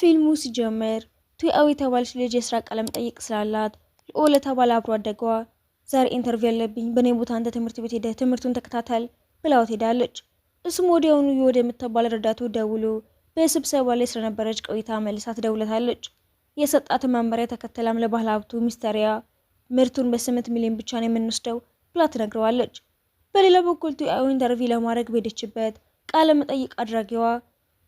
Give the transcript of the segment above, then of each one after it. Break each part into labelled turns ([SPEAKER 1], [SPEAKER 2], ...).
[SPEAKER 1] ፊልሙ ሲጀምር ቱያው የተባለች ልጅ የስራ ቀለም ጠይቅ ስላላት ልኦ ለተባለ አብሮ አደጓ ዛሬ ኢንተርቪው ያለብኝ በኔ ቦታ አንተ ትምህርት ቤት ሄደህ ትምህርቱን ተከታተል ብላው ትሄዳለች። እሱም ወዲያውኑ ወደ የምትባል ረዳቱ ደውሎ በስብሰባ ላይ ስለነበረች ቆይታ መልሳ ትደውለታለች። የሰጣትን መመሪያ ተከተላም ለባለ ሀብቱ ሚስተሪያ ምርቱን በ8 ሚሊዮን ብቻ ነው የምንወስደው ብላ ትነግረዋለች። በሌላ በኩል ቱያው ኢንተርቪው ለማድረግ በሄደችበት ቃለ መጠይቅ አድራጊዋ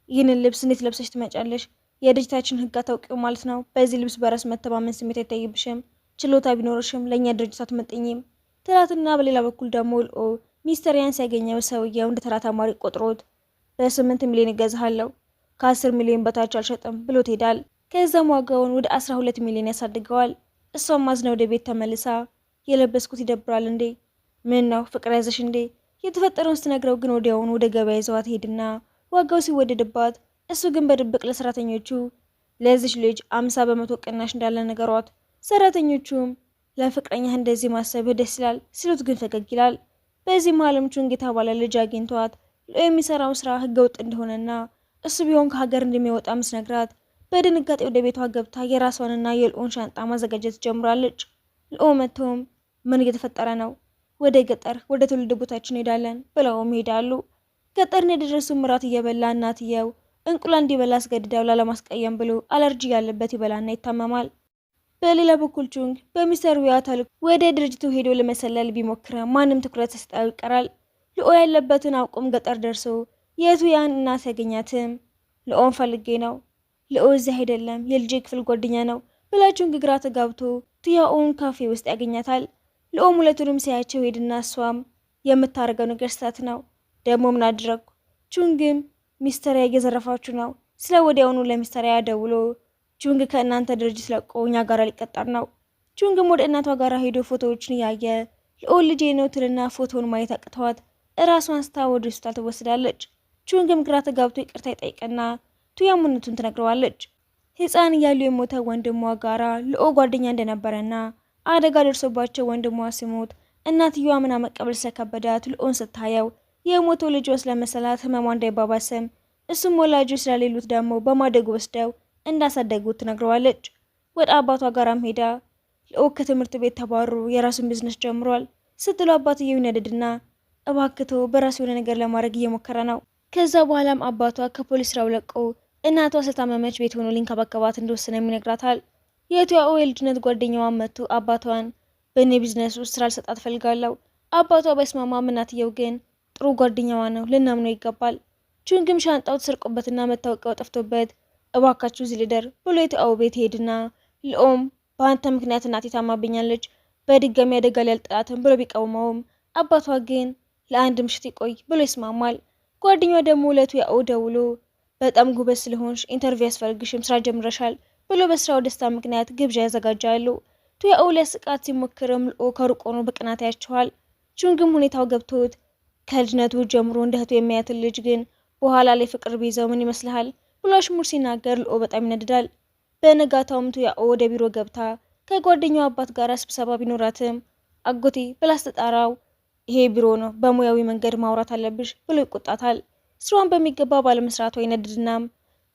[SPEAKER 1] ይህንን ልብስ እንዴት ለብሰሽ ትመጫለሽ? የድርጅታችን ህግ አታውቂው ማለት ነው። በዚህ ልብስ በራስ መተማመን ስሜት አይታይብሽም። ችሎታ ቢኖርሽም ለእኛ ድርጅት አትመጥኝም ትላትና በሌላ በኩል ደግሞ ልኦ ሚስተሪያን ሲያገኘው ሰውየው እንደ ተራ ተማሪ ቆጥሮት በ8 ሚሊዮን እገዛሃለሁ ከ10 ሚሊዮን በታች አልሸጥም ብሎ ትሄዳል። ከዛም ዋጋውን ወደ 12 ሚሊዮን ያሳድገዋል። እሷም ማዝና ወደ ቤት ተመልሳ የለበስኩት ይደብራል እንዴ? ምን ነው ፍቅር ያዘሽ እንዴ? የተፈጠረውን ስትነግረው ግን ወዲያውኑ ወደ ገበያ ይዘዋት ሄድና ዋጋው ሲወደድባት እሱ ግን በድብቅ ለሰራተኞቹ ለዚች ልጅ 50 በመቶ ቅናሽ እንዳለ ነገሯት። ሰራተኞቹም ለፍቅረኛህ እንደዚህ ማሰብህ ደስ ይላል ሲሉት ግን ፈገግ ይላል። በዚህ መሀልም ቹንግ የተባለ ልጅ አግኝቷት የሚሰራው ስራ ህገወጥ እንደሆነና እሱ ቢሆን ከሀገር እንደሚወጣ ምስነግራት በድንጋጤ ወደ ቤቷ ገብታ የራሷንና የልኦን ሻንጣ ማዘጋጀት ጀምራለች። ልኦ መጥቶም ምን እየተፈጠረ ነው? ወደ ገጠር ወደ ትውልድ ቦታችን ሄዳለን ብለውም ይሄዳሉ። ገጠርን የደረሱ ምራት እየበላ እናትየው እንቁላል እንዲበላ አስገድዳው ላለማስቀየም ብሎ አለርጂ ያለበት ይበላና ይታመማል። በሌላ በኩል ቹንግ በሚስተር ዊያ ተልኮ ወደ ድርጅቱ ሄዶ ለመሰለል ቢሞክርም ማንም ትኩረት ሳይሰጠው ይቀራል። ልኦ ያለበትን አውቆም ገጠር ደርሶ የቱያን እናት ያገኛትም ልኦን ፈልጌ ነው፣ ልኦ እዚህ አይደለም የልጄ ክፍል ጓደኛ ነው ብላ ቹንግ ግራ ተጋብቶ ቱያውን ካፌ ውስጥ ያገኛታል። ልኦም ሁለቱንም ሲያቸው ሄድና እሷም የምታደርገው ነገር ስህተት ነው ደግሞ ምን አድረግኩ? ቹንግም ሚስተሪያ እየዘረፋችሁ ነው ስለ ወዲያውኑ ለሚስተሪያ ደውሎ ቹንግ ከእናንተ ድርጅት ለቆ እኛ ጋር ሊቀጠር ነው። ቹንግም ወደ እናቷ ጋር ሄዶ ፎቶዎችን እያየ ልኦ ልጄ ነው ትልና ፎቶውን ማየት አቅተዋት እራሷን ስታ ወደ ሆስፒታል ትወስዳለች። ቹንግም ግራ ተጋብቶ ይቅርታ ይጠይቅና ቱያሙነቱን ትነግረዋለች። ህፃን እያሉ የሞተ ወንድሟ ጋራ ልኦ ጓደኛ እንደነበረና አደጋ ደርሶባቸው ወንድሟ ሲሞት እናትየዋ ምና መቀበል ስለከበዳት ልኦን ስታየው የሞተው ልጅ ስለመሰላት ህመሟ እንዳይባባስም እሱም ወላጆች ስለሌሉት ደግሞ በማደግ ወስደው እንዳሳደጉት ትነግረዋለች። ወደ አባቷ ጋራም ሄዳ ልኦ ከትምህርት ቤት ተባሮ የራሱን ቢዝነስ ጀምሯል ስትሉ አባትየው ይነድድና እባክቶ በራሱ የሆነ ነገር ለማድረግ እየሞከረ ነው። ከዛ በኋላም አባቷ ከፖሊስ ስራው ለቆ እናቷ ስለታመመች ቤት ሆኖ ሊንከባከባት እንደወሰነ ይነግራታል። የቱያኦ የልጅነት ጓደኛዋን መጥቶ አባቷን በእኔ ቢዝነስ ውስጥ ስራ ልሰጣት ፈልጋለሁ። አባቷ ባይስማማም እናትየው ግን ጥሩ ጓደኛዋ ነው ልናምነው ይገባል። ቹንግም ሻንጣው ተሰርቆበትና መታወቂያው ጠፍቶበት እባካችሁ እዚህ ልደር ብሎ የቱያኦ ቤት ሄድና ልኦም በአንተ ምክንያት እናቴ ታማብኛለች በድጋሚ አደጋ ሊያልጥላትም ብሎ ቢቃወመውም አባቷ ግን ለአንድ ምሽት ይቆይ ብሎ ይስማማል። ጓደኛዋ ደግሞ ለቱያኦ ደውሎ በጣም ጉበዝ ስለሆንሽ ኢንተርቪው ያስፈልግሽም ስራ ጀምረሻል ብሎ በስራው ደስታ ምክንያት ግብዣ ያዘጋጃሉ። ቱያኦ ለስቃት ሲሞክርም ልኦ ከሩቅ ሆኖ በቅናት ያቸዋል። ቹንግም ሁኔታው ገብቶት ከልጅነቱ ጀምሮ እንደ እህቱ የሚያያትን ልጅ ግን በኋላ ላይ ፍቅር ቢይዘው ምን ይመስልሃል ብሎ አሽሙር ሲናገር ልኦ በጣም ይነድዳል። በነጋታውም ቱያኦ ወደ ቢሮ ገብታ ከጓደኛው አባት ጋር ስብሰባ ቢኖራትም አጎቴ ብላ ስትጠራው ይሄ ቢሮ ነው በሙያዊ መንገድ ማውራት አለብሽ ብሎ ይቆጣታል። ስራዋን በሚገባ ባለመስራቷ ይነድድናም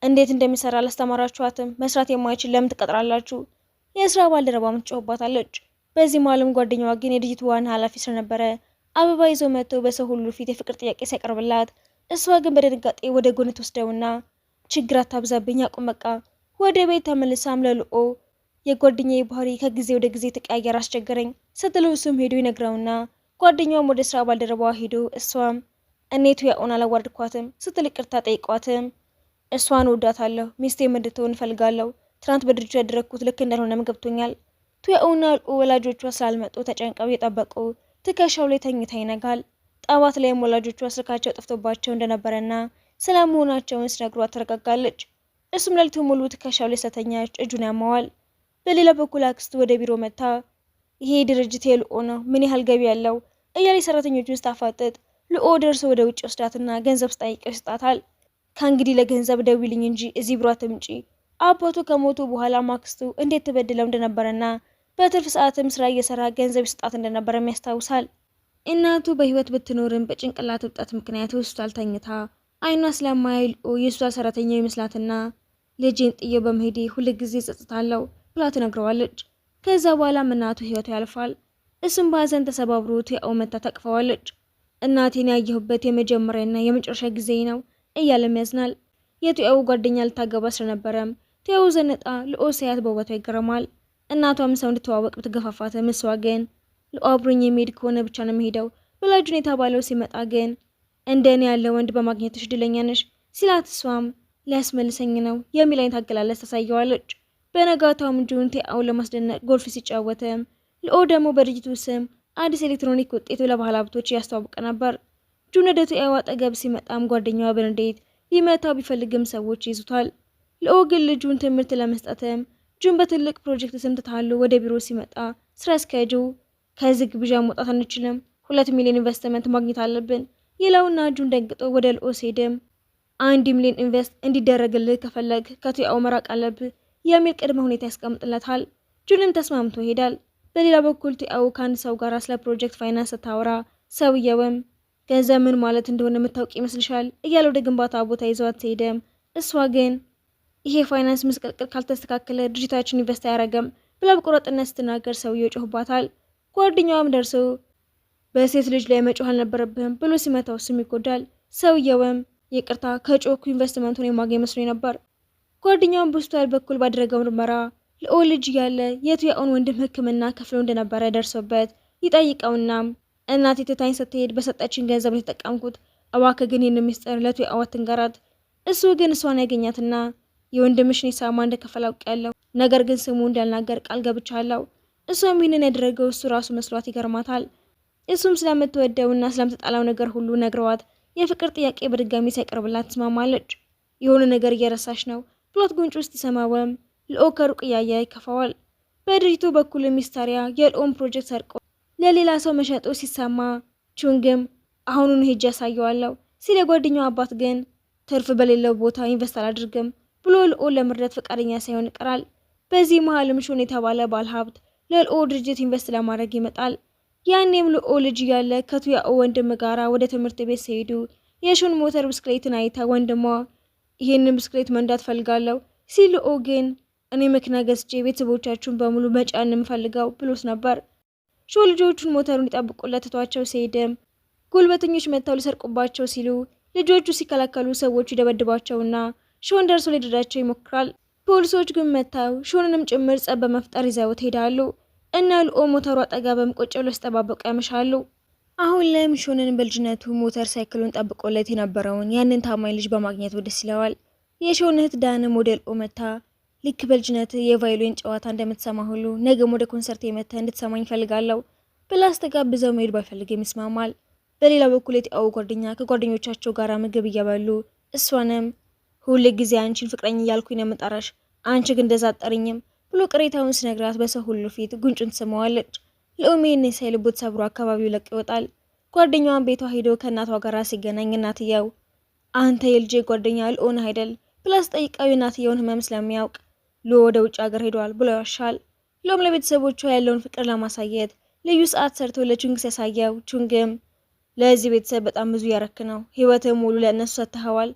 [SPEAKER 1] እንዴት እንደሚሰራ አላስተማራችኋትም? መስራት የማይችል ለምን ትቀጥራላችሁ? የስራ ባልደረባም ትጮህባታለች። በዚህ ማለም ጓደኛዋ ግን የድርጅቱ ዋና ኃላፊ ስለነበረ አበባ ይዞ መጥቶ በሰው ሁሉ ፊት የፍቅር ጥያቄ ሲያቀርብላት እሷ ግን በድንጋጤ ወደ ጎን ትወስደውና ችግር አታብዛብኝ አቁም በቃ ወደ ቤት ተመልሳም ለልኦ የጓደኛዬ ባህሪ ከጊዜ ወደ ጊዜ ተቀያየር አስቸገረኝ ስትለው እሱም ሄዶ ይነግረውና ጓደኛዋም ወደ ስራ ባልደረባዋ ሄዶ እሷም እኔ ቱያኦን አላዋርድኳትም ስትል ይቅርታ ጠይቋትም እሷን ወዳታለሁ ሚስቴም እንድትሆን እፈልጋለሁ ትናንት በድርጅቱ ያደረግኩት ልክ እንዳልሆነም ገብቶኛል። ቱያኦና ልኦ ወላጆቿ ስላልመጡ ተጨንቀው የጠበቁ ትከሻው ላይ ተኝታ ይነጋል። ጠዋት ላይም ወላጆቿ ስልካቸው ጠፍቶባቸው እንደነበረና ስለመሆናቸውን ሲነግሯት ትረጋጋለች። እሱም ሌሊቱን ሙሉ ትከሻው ላይ ስተኛች እጁን ያማዋል። በሌላ በኩል አክስቱ ወደ ቢሮ መታ ይሄ ድርጅት የልኦ ነው ምን ያህል ገቢ ያለው እያለ ሰራተኞቹን ስታፋጥጥ ልኦ ደርሶ ወደ ውጭ ወስዳትና ገንዘብ ስጠይቀው ይሰጣታል። ከእንግዲህ ለገንዘብ ደውልኝ እንጂ እዚህ ቢሮ አትምጪ። አባቱ ከሞቱ በኋላ ማክስቱ እንዴት ተበድለው እንደነበረና በትርፍ ሰዓትም ስራ እየሰራ ገንዘብ ይሰጣት እንደነበረም ያስታውሳል። እናቱ በህይወት ብትኖርም በጭንቅላት እብጠት ምክንያት ሆስፒታል ተኝታ አይኗ ስለማያይ ልኦ የሆስፒታል ሰራተኛ ይመስላትና ልጄን ጥዬው በመሄዴ ሁልጊዜ ጸጽታለሁ ብላ ትነግረዋለች። ከዛ በኋላ እናቱ ህይወቱ ያልፋል። እሱም በሀዘን ተሰባብሮ ቱያኦ መታ ታቅፈዋለች። እናቴን ያየሁበት የመጀመሪያና የመጨረሻ ጊዜ ነው እያለም ያዝናል። የቱያኦ ጓደኛ ልታገባ ስለነበረም ቱያኦ ዘነጣ ልኦ ሳያት በውበቷ ይገረማል። እናቷም ሰው እንድትዋወቅ ብትገፋፋትም እሷ ግን ልኦ አብሮኝ የሚሄድ ከሆነ ብቻ ነው የሚሄደው ብላጁን የተባለው ሲመጣ ግን እንደኔ ያለ ወንድ በማግኘትሽ እድለኛ ነሽ ሲላት እሷም ሊያስመልሰኝ ነው የሚል አይነት አገላለጽ ታሳየዋለች። በነጋታውም ጁን ቱያኦን ለማስደነቅ ጎልፍ ሲጫወትም ልኦ ደግሞ በድርጅቱ ስም አዲስ ኤሌክትሮኒክ ውጤት ለባህል ሀብቶች ያስተዋውቅ ነበር። ጁን ወደ ቱያኦ አጠገብ ሲመጣም ጓደኛዋ በንዴት ሊመታው ቢፈልግም ሰዎች ይዙታል። ልኦ ግን ልጁን ትምህርት ለመስጠትም ጁን በትልቅ ፕሮጀክት ስም ተታሎ ወደ ቢሮ ሲመጣ ስራ አስኪያጁ ከዚህ ግብዣ መውጣት አንችልም፣ 2 ሚሊዮን ኢንቨስትመንት ማግኘት አለብን ይለውና ጁን ደንግጦ ወደ ልኦ ሲሄድም 1 ሚሊዮን ኢንቨስት እንዲደረግልህ ከፈለግ ከቱያኦ መራቅ አለብህ የሚል ቅድመ ሁኔታ ያስቀምጥለታል። ጁንም ተስማምቶ ይሄዳል። በሌላ በኩል ቱያኦ ከአንድ ሰው ጋር ስለ ፕሮጀክት ፋይናንስ ስታወራ ሰውየውም ገንዘብ ምን ማለት እንደሆነ የምታውቅ ይመስልሻል እያለ ወደ ግንባታ ቦታ ይዘዋት ሲሄድም እሷ ግን ይሄ ፋይናንስ ምስቅልቅል ካልተስተካከለ ድርጅታችን ኢንቨስት አያረገም ብላ በቁርጠኝነት ስትናገር ሰውየው ጮህባታል። ጓደኛዋም ደርሶ በሴት ልጅ ላይ መጮህ አልነበረብህም ብሎ ሲመታው ስም ይጎዳል። ሰውየውም ይቅርታ ከጮኩ ኢንቨስትመንቱን የማገኝ መስሎኝ ነበር። ጓደኛዋም በሆስፒታል በኩል ባደረገው ምርመራ ልኦ ልጅ እያለ የቱያኦን ወንድም ሕክምና ከፍሎ እንደነበረ ደርሶበት ይጠይቀውና እናቴ ትታኝ ስትሄድ በሰጠችን ገንዘብ ነው የተጠቀምኩት፣ እባክህ ግን ይህን ሚስጥር ለቱያኦ አትንገራት። እሱ ግን እሷን ያገኛትና የወንድምሽን ሂሳብ እንደከፈለ አውቃለሁ፣ ነገር ግን ስሙ እንዳልናገር ቃል ገብቻለሁ። እሷም ይህንን ያደረገው እሱ ራሱ መስሏት ይገርማታል። እሱም ስለምትወደውና ስለምትጣላው ነገር ሁሉ ነግረዋት የፍቅር ጥያቄ በድጋሚ ሳይቀርብላት ትስማማለች። የሆነ ነገር እየረሳሽ ነው ብሎት ጉንጭ ውስጥ ይሰማወም ልኦ ከሩቅ እያየ ይከፋዋል። በድርጅቱ በኩል ሚስታሪያ የልኦን ፕሮጀክት ሰርቆ ለሌላ ሰው መሸጡ ሲሰማ ቹንግም አሁኑን ሄጄ ያሳየዋለሁ ሲል የጓደኛው አባት ግን ትርፍ በሌለው ቦታ ኢንቨስት አላድርግም ብሎ ልኦን ለመርዳት ፈቃደኛ ሳይሆን ይቀራል። በዚህ መሀልም ሹን የተባለ ባለሀብት ለልኦ ድርጅት ኢንቨስት ለማድረግ ይመጣል። ያኔም ልኦ ልጅ እያለ ከቱያኦ ወንድም ጋራ ወደ ትምህርት ቤት ሲሄዱ የሹን ሞተር ብስክሌትን አይታ ወንድሟ ይህንን ብስክሌት መንዳት ፈልጋለሁ ሲል ልኦ ግን እኔ መኪና ገዝቼ ቤተሰቦቻችሁን በሙሉ መጫን የምፈልገው ብሎት ነበር። ሹ ልጆቹን ሞተሩን ይጠብቁለት ትቷቸው ሲሄድም ጉልበተኞች መጥተው ሊሰርቁባቸው ሲሉ ልጆቹ ሲከላከሉ ሰዎቹ ይደበድባቸውና ሹን ደርሶ ሊረዳቸው ይሞክራል። ፖሊሶች ግን መጥተው ሹንንም ጭምር ጸብ በመፍጠር ይዘውት ሄዳሉ እና ልኦ ሞተሩ አጠገበም ቁጭ ብለው ሲጠባበቁ ያመሻሉ። አሁን ላይም ሹንን በልጅነቱ ሞተር ሳይክሉን ጠብቆለት የነበረውን ያንን ታማኝ ልጅ በማግኘቱ ደስ ይለዋል። የሹን እህት ዳንም ወደ ልኦ መታ ልክ በልጅነት የቫዮሊን ጨዋታ እንደምትሰማ ሁሉ ነገም ወደ ኮንሰርት የመተ እንድትሰማኝ ፈልጋለሁ ብላ አስተጋብዘው መሄድ ባይፈልግም ይስማማል። በሌላ በኩል የቱያኦ ጓደኛ ከጓደኞቻቸው ጋር ምግብ እየበሉ እሷንም ሁል ጊዜ አንቺን ፍቅረኛ እያልኩኝ ነው የምጠራሽ፣ አንቺ ግን እንደዛ አትጠሪኝም ብሎ ቅሬታውን ሲነግራት በሰው ሁሉ ፊት ጉንጩን ትስመዋለች። ልኦም ይህን ሳይ ልቡ ተሰብሮ አካባቢው ለቅ ይወጣል። ጓደኛዋን ቤቷ ሄዶ ከእናቷ ጋር ሲገናኝ እናትየው አንተ የልጄ ጓደኛ ልኦ ነህ አይደል ብላ ስጠይቀው የእናትየውን ህመም ስለሚያውቅ ልኦ ወደ ውጭ ሀገር ሄዷል ብሎ ያሻል። ልኦም ለቤተሰቦቿ ያለውን ፍቅር ለማሳየት ልዩ ሰዓት ሰርቶ ለቹንግ ሲያሳየው ቹንግም ለዚህ ቤተሰብ በጣም ብዙ ያረክ ነው፣ ህይወትህ ሙሉ ለእነሱ ሰጥተኸዋል።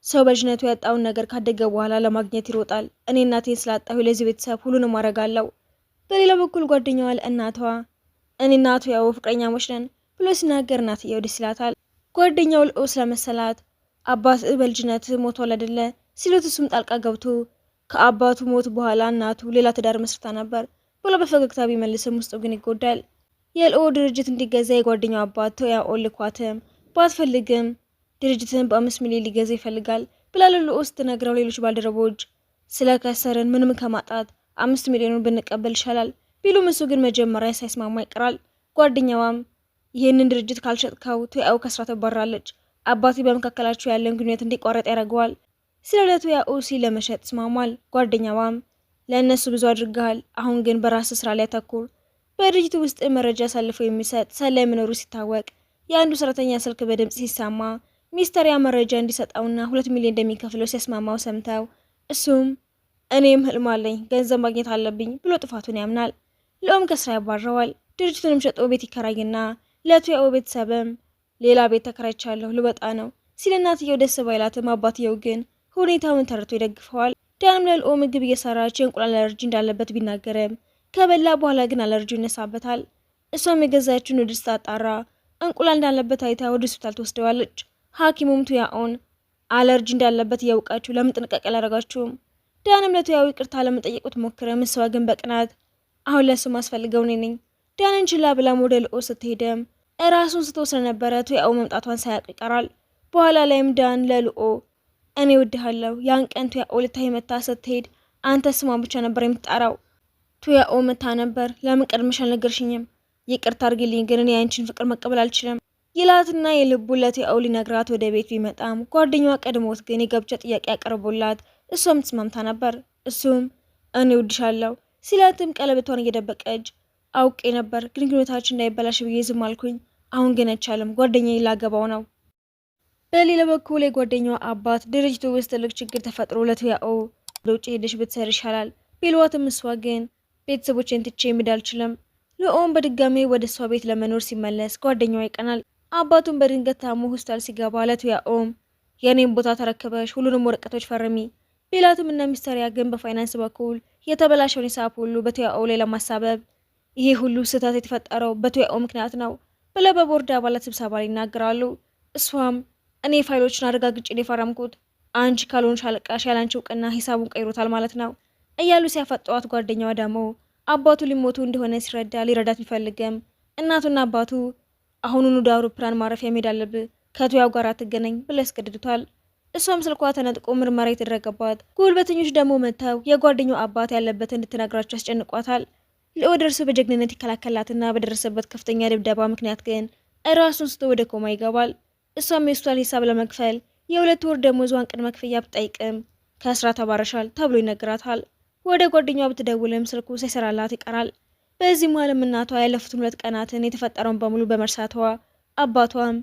[SPEAKER 1] ሰው በልጅነቱ ያጣውን ነገር ካደገ በኋላ ለማግኘት ይሮጣል። እኔ እናቴን ስላጣሁ ለዚህ ቤተሰብ ሁሉንም አረጋለሁ። በሌላ በኩል ጓደኛዋ ለእናቷ እኔ እና ቱያኦ ፍቅረኛሞች ነን ብሎ ሲናገር እናትየው ደስ ይላታል። ጓደኛው ልኦ ስለመሰላት አባት በልጅነት ሞቷል አይደለ ሲሉት እሱም ጣልቃ ገብቶ ከአባቱ ሞት በኋላ እናቱ ሌላ ትዳር መስርታ ነበር ብሎ በፈገግታ ቢመልስም ውስጡ ግን ይጎዳል። የልኦ ድርጅት እንዲገዛ የጓደኛው አባት ቱያኦ ልኳትም ባትፈልግም ድርጅትን በ5 ሚሊዮን ሊገዛ ይፈልጋል ብላ ለልኦ ስትነግረው ሌሎች ባልደረቦች ስለከሰርን ምንም ከማጣት 5 ሚሊዮኑን ብንቀበል ይሻላል ቢሉም እሱ ግን መጀመሪያ ሳይስማማ ይቀራል። ጓደኛዋም ይህንን ድርጅት ካልሸጥከው ቱያኦ ከስራ ትባራለች፣ አባቴ በመካከላቸው ያለን ግንኙነት እንዲቋረጥ ያደርገዋል ስለ ቱያኦ ሲል ለመሸጥ ይስማማል። ጓደኛዋም ለእነሱ ብዙ አድርገሃል፣ አሁን ግን በራስ ስራ ላይ አተኩር። በድርጅቱ ውስጥ መረጃ አሳልፎ የሚሰጥ ሰላይ መኖሩ ሲታወቅ የአንዱ ሰራተኛ ስልክ በድምጽ ሲሰማ ሚስተሪያ መረጃ እንዲሰጣውና 2 ሚሊዮን እንደሚከፍለው ሲያስማማው ሰምተው እሱም እኔም ህልም አለኝ ገንዘብ ማግኘት አለብኝ ብሎ ጥፋቱን ያምናል። ልኦም ከስራ ያባረዋል። ድርጅቱንም ሸጦ ቤት ይከራይና ለቱያኦ ቤተሰብም ሌላ ቤት ተከራይቻለሁ ልወጣ ነው ሲል እናትየው ደስ ባይላትም አባትየው ግን ሁኔታውን ተረድቶ ይደግፈዋል። ዳንም ለልኦ ምግብ እየሰራች የእንቁላል አለርጂ እንዳለበት ቢናገርም ከበላ በኋላ ግን አለርጂው ይነሳበታል። እሷም የገዛችውን ኑድልስ ስታጣራ እንቁላል እንዳለበት አይታ ወደ ሆስፒታል ትወስደዋለች። ሐኪሙም ቱያኦን አለርጂ እንዳለበት እያወቃችሁ ለምን ጥንቃቄ አላደረጋችሁም? ዳንም ለቱያው ይቅርታ ለመጠየቅ ብትሞክርም እሷ ግን በቅናት አሁን ለሱ ማስፈልገው እኔ ነኝ። ዳንን ችላ ብላም ወደ ልኦ ስትሄድም እራሱን ስቶ ስለነበረ ቱያው መምጣቷን ሳያውቅ ይቀራል። በኋላ ላይም ዳን ለልኦ እኔ እወድሃለሁ፣ ያን ቀን ቱያው ልታይ መታ ስትሄድ አንተ ስሟን ብቻ ነበር የምትጠራው። ቱያው መታ ነበር፣ ለምን ቀድመሽ አልነገርሽኝም? ይቅርታ አድርጊልኝ፣ ግን እኔ ያንቺን ፍቅር መቀበል አልችልም ይላትና የልቡ ለቱያው ሊነግራት ወደ ቤት ቢመጣም ጓደኛዋ ቀድሞት ግን የጋብቻ ጥያቄ ያቀርቦላት እሷም ተስማምታ ነበር። እሱም እኔ እወድሻለሁ ሲላትም ቀለበቷን እየደበቀች አውቄ ነበር ግንኙነታችን እንዳይበላሽ ብዬ ዝም አልኩኝ። አሁን ግን አይቻልም፣ ጓደኛዬ ላገባው ነው። በሌላ በኩል የጓደኛዋ አባት ድርጅቱ ውስጥ ትልቅ ችግር ተፈጥሮ ለቱያው ወደ ውጭ ሄደሽ ብትሰር ይሻላል ቢሏትም እሷ ግን ቤተሰቦቼን ትቼ መሄድ አልችልም። ልኦም በድጋሜ ወደ እሷ ቤት ለመኖር ሲመለስ ጓደኛዋ ይቀናል። አባቱን በድንገት ታሞ ሆስፒታል ሲገባ ለቱያኦም የኔን ቦታ ተረክበሽ ሁሉንም ወረቀቶች ፈርሚ ቢላትም እና ሚስተሪያ ግን በፋይናንስ በኩል የተበላሸውን ሂሳብ ሁሉ በቱያኦ ላይ ለማሳበብ ይሄ ሁሉ ስህተት የተፈጠረው በቱያኦ ምክንያት ነው ብለው በቦርድ አባላት ስብሰባ ላይ ይናገራሉ። እሷም እኔ ፋይሎችን አረጋግጬ የፈረምኩት አንቺ ካልሆንሽ አለቃሽ ያላንቺ እውቅና ሂሳቡን ቀይሮታል ማለት ነው እያሉ ሲያፈጠዋት፣ ጓደኛዋ ደግሞ አባቱ ሊሞቱ እንደሆነ ሲረዳ ሊረዳት ቢፈልግም እናቱና አባቱ አሁኑኑ ወደ አውሮፕላን ማረፊያ መሄድ አለብህ ከቱያው ጋር አትገናኝ ብለው ያስገድዱታል። እሷም ስልኳ ተነጥቆ ምርመራ የተደረገባት፣ ጉልበተኞች ደግሞ መጥተው የጓደኛው አባት ያለበትን እንድትነግራቸው ያስጨንቋታል። ልኦ ደርሶ በጀግንነት ይከላከላትና በደረሰበት ከፍተኛ ድብደባ ምክንያት ግን እራሱን ስቶ ወደ ኮማ ይገባል። እሷም የሆስፒታል ሂሳብ ለመክፈል የ2 ወር ደመወዟን ቅድመ ክፍያ ብትጠይቅም ከስራ ተባረሻል ተብሎ ይነግራታል። ወደ ጓደኛዋ ብትደውልም ስልኩ ሳይሰራላት ይቀራል። በዚህ መሀልም እናቷ ያለፉትን 2 ቀናትን የተፈጠረውን በሙሉ በመርሳቷ አባቷም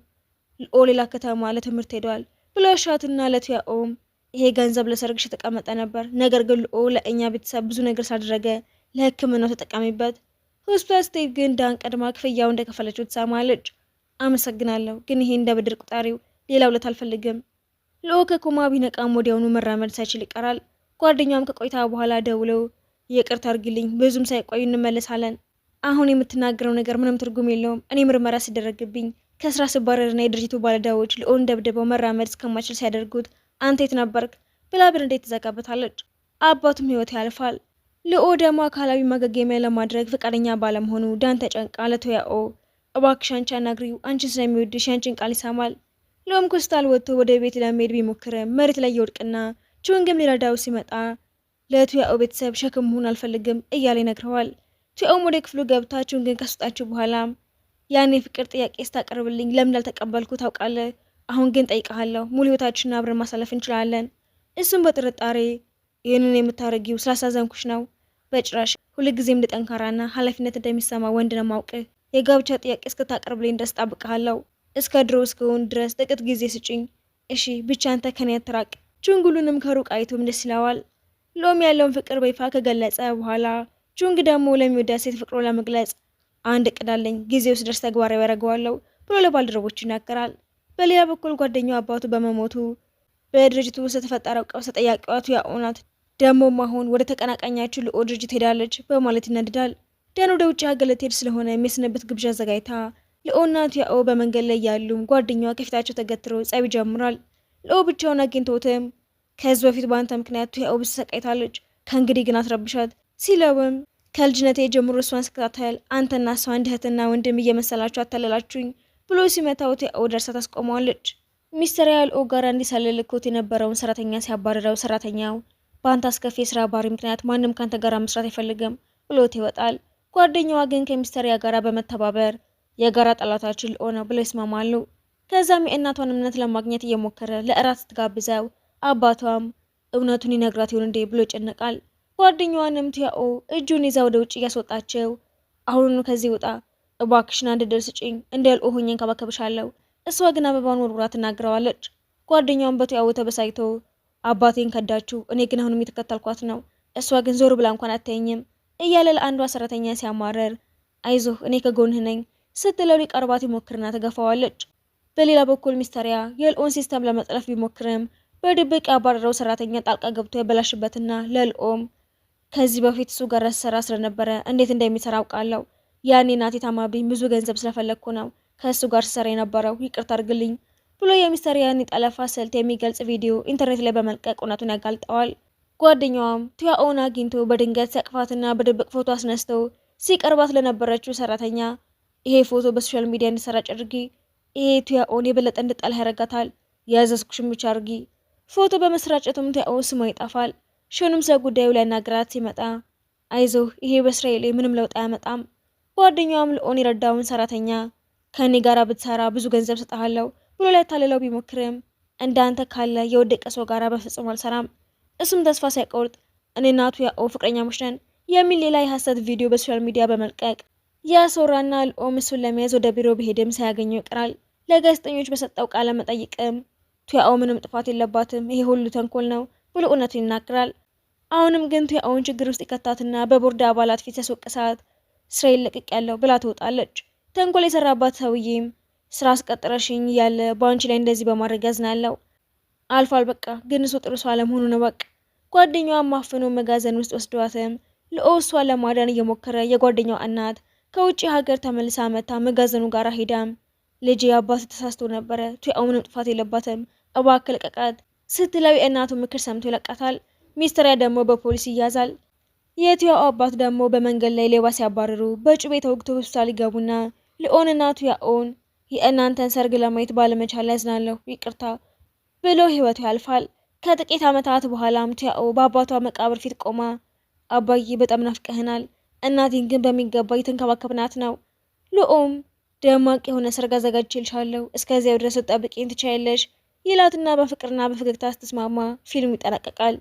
[SPEAKER 1] ልኦ ሌላ ከተማ ለትምህርት ሄዷል ብሎሻትና ለቱያኦም ይሄ ገንዘብ ለሰርግሽ የተቀመጠ ነበር፣ ነገር ግን ልኦ ለእኛ ቤተሰብ ብዙ ነገር ሳደረገ ለሕክምናው ተጠቃሚበት። ሆስፒታል ስትሄድ ግን ዳን ቀድማ ክፍያው እንደከፈለችው ትሰማለች። አመሰግናለሁ፣ ግን ይሄ እንደ ብድር ቁጣሪው ሌላ ውለት አልፈልግም። ልኦ ከኮማ ቢነቃም ወዲያውኑ መራመድ ሳይችል ይቀራል። ጓደኛውም ከቆይታ በኋላ ደውለው ይቅርታ አድርጊልኝ፣ ብዙም ሳይቆዩ እንመለሳለን። አሁን የምትናገረው ነገር ምንም ትርጉም የለውም። እኔ ምርመራ ሲደረግብኝ ከስራ ስባረርና የድርጅቱ ባለዳዎች ልኦን ደብድበው መራመድ እስከማይችል ሲያደርጉት አንተ የት ነበርክ ብላ በንዴት ትዘጋበታለች። አባቱም ህይወት ያልፋል። ልኦ ደግሞ አካላዊ ማገገሚያ ለማድረግ ፈቃደኛ ባለመሆኑ ዳን ተጨንቃ ለቱያኦ እባክሽ አንቺ አናግሪው፣ አንቺን ስለሚወድሽ ያንቺን ቃል ይሰማል። ልኦም ከሆስፒታል ወጥቶ ወደ ቤት ለመሄድ ቢሞክርም መሬት ላይ ይወድቅና ቹንግም ሊረዳው ሲመጣ ለቱያኦ ቤተሰብ ሸክም መሆን አልፈልግም እያለ ይነግረዋል። ቱያኦም ወደ ክፍሉ ገብታ ቹንግን ካስወጣችው በኋላ ያኔ ፍቅር ጥያቄ ስታቀርብልኝ ለምን እንዳልተቀበልኩ ታውቃለህ? አሁን ግን ጠይቀሃለሁ፣ ሙሉ ህይወታችንን አብረን ማሳለፍ እንችላለን። እሱም በጥርጣሬ ይህንን የምታረጊው ስላሳዘንኩሽ ነው። በጭራሽ፣ ሁልጊዜም እንደጠንካራና ኃላፊነት እንደሚሰማ ወንድ ነው ማውቅህ። የጋብቻ ጥያቄ እስክታቀርብልኝ ድረስ ጠብቀሃለሁ። እስከ ድሮ እስከሆን ድረስ ጥቂት ጊዜ ስጭኝ እሺ? ብቻ አንተ ከኔ አትራቅ። ቹንግ ሁሉንም ከሩቅ አይቶም ደስ ይለዋል። ልኦም ያለውን ፍቅር በይፋ ከገለጸ በኋላ ቹንግ ደግሞ ለሚወዳት ሴት ፍቅሮ ለመግለጽ አንድ እቅድ አለኝ፣ ጊዜው ሲደርስ ተግባራዊ ያደርገዋለሁ ብሎ ለባልደረቦቹ ይናገራል። በሌላ በኩል ጓደኛው አባቱ በመሞቱ በድርጅቱ ውስጥ የተፈጠረው ቀውስ ተጠያቂዋ ቱያኦ ናት። ደግሞም አሁን ወደ ተቀናቃኛችሁ ልኦ ድርጅት ሄዳለች በማለት ይናድዳል። ዳን ወደ ውጭ ሀገር ልትሄድ ስለሆነ የሚያስነብት ግብዣ አዘጋጅታ ልኦና ቱያኦ በመንገድ ላይ ያሉም ጓደኛዋ ከፊታቸው ተገትረው ጸብ ይጀምራል። ልኦ ብቻውን አግኝቶትም ከዚህ በፊት በአንተ ምክንያት ቱያኦ ብስ ሰቃይታለች፣ ከእንግዲህ ግን አትረብሻት ሲለውም ከልጅነቴ ጀምሮ እሷን ስከታተል አንተና እሷ እንደ እህትና ወንድም እየመሰላችሁ አታለላችሁኝ ብሎ ሲመታው ቱያኦ ደርሳ ታስቆመዋለች። ሚስተሪያ ልኦ ጋር እንዲሰልልኮት የነበረውን ሰራተኛ ሲያባረረው ሰራተኛው በአንተ አስከፊ የስራ ባህሪ ምክንያት ማንም ካንተ ጋር መስራት አይፈልግም ብሎት ይወጣል። ጓደኛዋ ግን ከሚስተሪያ ጋር በመተባበር የጋራ ጠላታችን ልኦ ነው ብለው ይስማማሉ። ከዛም የእናቷን እምነት ለማግኘት እየሞከረ ለእራት ስትጋብዘው አባቷም እውነቱን ይነግራት ይሆን እንዴ ብሎ ይጨነቃል። ጓደኛዋንም ቱያኦ እጁን ይዛ ወደ ውጭ እያስወጣቸው አሁኑኑ ከዚህ ውጣ እባክሽን አንድ ድል ስጪኝ፣ እንደ ልኦ ሆኜ እንከባከብሻለሁ። እሷ ግን አበባውን ወርውራ ትናገረዋለች። ጓደኛዋን በቱያኦ ተበሳይቶ አባቴን ከዳችሁ፣ እኔ ግን አሁንም የተከተልኳት ነው፣ እሷ ግን ዞር ብላ እንኳን አታየኝም እያለ ለአንዷ ሰራተኛ ሲያማረር አይዞህ እኔ ከጎንህ ነኝ ስትለው ሊቀርባት ይሞክርና ተገፋዋለች። በሌላ በኩል ሚስተሪያ የልኦን ሲስተም ለመጥለፍ ቢሞክርም በድብቅ ያባረረው ሰራተኛ ጣልቃ ገብቶ ያበላሽበትና ለልኦም ከዚህ በፊት እሱ ጋር ሰራ ስለነበረ እንዴት እንደሚሰራ አውቃለሁ። ያኔ እናቴ ታማብኝ ብዙ ገንዘብ ስለፈለግኩ ነው ከእሱ ጋር ሰራ የነበረው ይቅርታ አድርግልኝ ብሎ የሚስተር ያን ጠለፋ ስልት የሚገልጽ ቪዲዮ ኢንተርኔት ላይ በመልቀቅ እውነቱን ያጋልጠዋል። ጓደኛዋም ቱያኦን አግኝቶ በድንገት ሲያቅፋትና በድብቅ ፎቶ አስነስተው ሲቀርባት ለነበረችው ሰራተኛ ይሄ ፎቶ በሶሻል ሚዲያ እንዲሰራጭ አድርጊ፣ ይሄ ቱያኦን የበለጠ እንድጠላ ያደርጋታል፣ ያዘዝኩሽን ብቻ አድርጊ። ፎቶ በመስራጨቱም ቱያኦ ስሟ ይጠፋል። ሾንም ስለ ጉዳዩ ሊያናግራት ሲመጣ አይዞህ ይሄ በእስራኤል ምንም ለውጥ አያመጣም። ጓደኛዋም ልኦን የረዳውን ሰራተኛ ከኔ ጋር ብትሰራ ብዙ ገንዘብ ሰጥሃለሁ ብሎ ሊያታልለው ቢሞክርም እንዳንተ ካለ የወደቀ ሰው ጋር በፍጹም አልሰራም። እሱም ተስፋ ሳይቆርጥ እኔና ቱያኦ ፍቅረኛሞች ነን የሚል ሌላ የሐሰት ቪዲዮ በሶሻል ሚዲያ በመልቀቅ ያሶራና ልኦም እሱን ለመያዝ ወደ ቢሮ ቢሄድም ሳያገኘው ይቀራል። ለጋዜጠኞች በሰጠው ቃለ መጠይቅም ቱያኦ ምንም ጥፋት የለባትም፣ ይሄ ሁሉ ተንኮል ነው ብሎ እውነቱን ይናገራል። አሁንም ግን ቱያኦን ችግር ውስጥ ይከታትና በቦርድ አባላት ፊት ያስወቅሳት ስራዬን ለቅቅ ያለው ብላ ትወጣለች። ተንኮል የሰራባት ሰውዬም ስራ አስቀጥረሽኝ ያለ በአንቺ ላይ እንደዚህ በማድረግ ያዝናለው። አልፏል በቃ ግን እሱ ጥሩ ሰው አለመሆኑ ነው በቃ። ጓደኛዋን ማፍኖ መጋዘን ውስጥ ወስዷትም ልኦ እሷን ለማዳን እየሞከረ የጓደኛዋ እናት ከውጭ ሀገር ተመልሳ መታ መጋዘኑ ጋር ሄዳም ልጄ አባት ተሳስቶ ነበረ፣ ቱያኦ ምንም ጥፋት የለባትም እባክህ ልቀቃት ስትለው የእናቱ ምክር ሰምቶ ይለቃታል። ሚስተሪያ ደግሞ በፖሊስ ይያዛል። የቱያኦ አባት ደግሞ በመንገድ ላይ ሌባ ሲያባርሩ በጩቤ ተወግቶ ሆስፒታል ይገቡና ልኦንና ቱያኦን የእናንተን ሰርግ ለማየት ባለመቻል ያዝናለሁ ይቅርታ ብሎ ህይወቱ ያልፋል። ከጥቂት ዓመታት በኋላም ቱያኦ በአባቷ መቃብር ፊት ቆማ አባዬ በጣም ናፍቀህናል፣ እናቴን ግን በሚገባ እየተንከባከብናት ነው። ልኦም ደማቅ የሆነ ሰርግ አዘጋጅቼልሻለሁ፣ እስከዚያው ድረስ ጠብቂኝ ትችያለሽ ይላትና በፍቅርና በፈገግታ ስትስማማ ፊልሙ ይጠናቀቃል።